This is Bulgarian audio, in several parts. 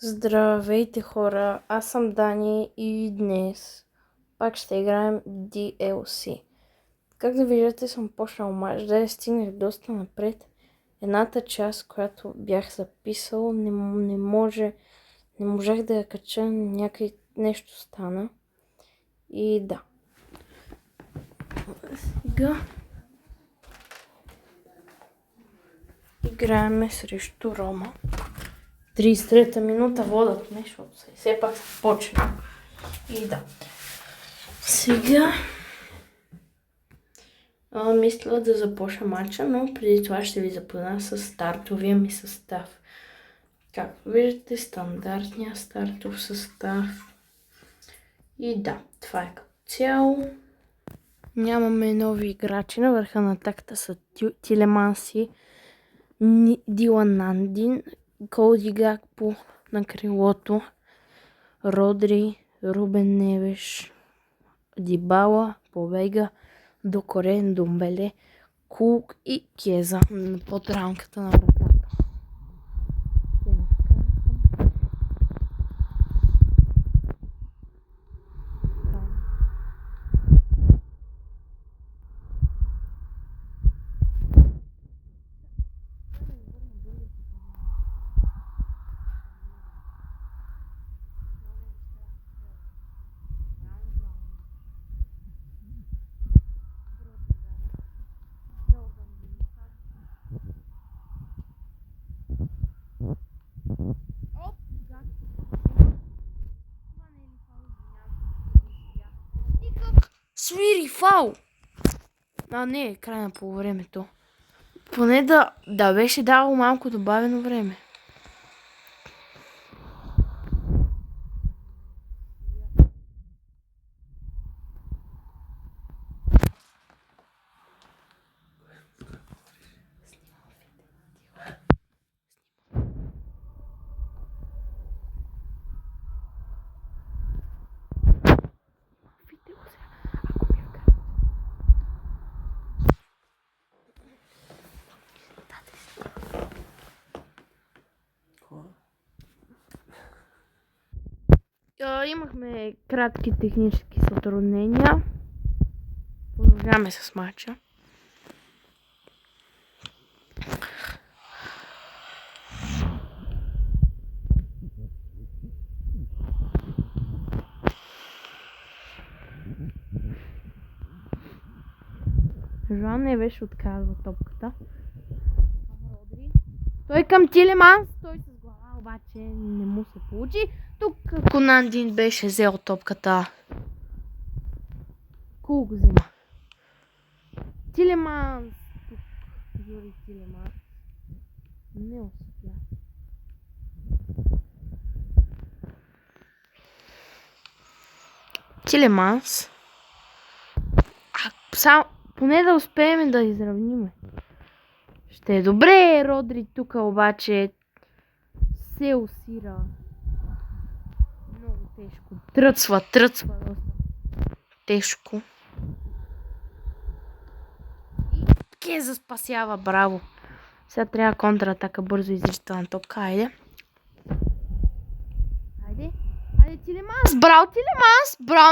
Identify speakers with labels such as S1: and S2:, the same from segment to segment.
S1: Здравейте хора, аз съм Дани и днес пак ще играем DLC. Как да виждате, съм почнал мач, да стигнах доста напред. Едната част, която бях записал, не можах да я кача, нещо стана. И да. Сега играеме срещу Рома. 33-та минута водят ме, защото все пак съм почнал. И да. Сега мисля да започна матча, но преди това ще ви запозная с стартовия ми състав. Както виждате, стандартния стартов състав. И да, това е като цяло. Нямаме нови играчи. На върха на атаката са Тилеманси, Дилан Нандин, Коди Гакпо на крилото, Родри, Рубен Невеш, Дибала, Побега, Докоре, Думбеле, Кук и Кеза под рамката на вратата. Свири фау! Не, край на полувремето. Поне да беше дало малко добавено време. Имахме кратки технически затруднения. Продължаваме с матча. Жоан Невеш отказва топката. Той към Тилеманс, той с глава обаче не му се получи. Тук Конандин беше взел топката. Кул го взима. Тилеманс. Тук Юри Тилеманс. Не успя. Тилеманс. Поне да успеем да изравниме. Ще е добре, Родри тук обаче се усира. Много тежко. Тръцва доста тежко. И Кеза спасява, браво. Сега трябва контратака, бързо изричателна топка, айде. Айде Тилеманс, браво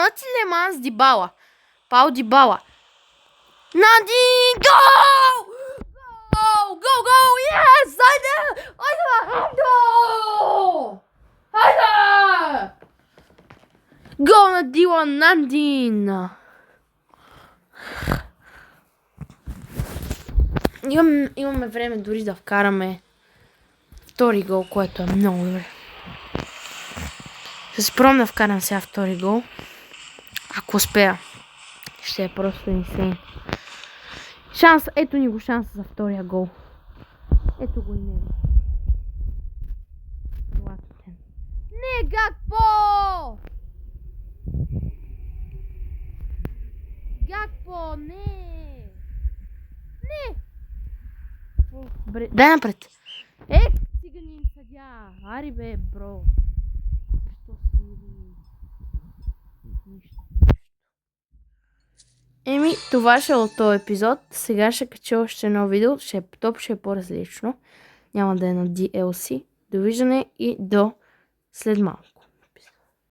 S1: на Тилеманс, Дибала. Пау Дибала. Надин, гол! Гол! Yes! Айде! Гол на Дилан Нандин! Имаме време дори да вкараме втори гол, което е много добре. Ще се пробвам да вкарам сега втори гол. Ако успея. Ще е просто инсейн. Шанс, ето ни го шанса за втория гол. Ето го и него. Не, Гакпо! Гакпо, не! Бре, дай напред. Циганин съдя. Ари бе, бро. Що свири? Нищо. Това ще е от този епизод. Сега ще кача още едно видео. Ще е по-различно. Няма да е на DLC. Довиждане и до след малко.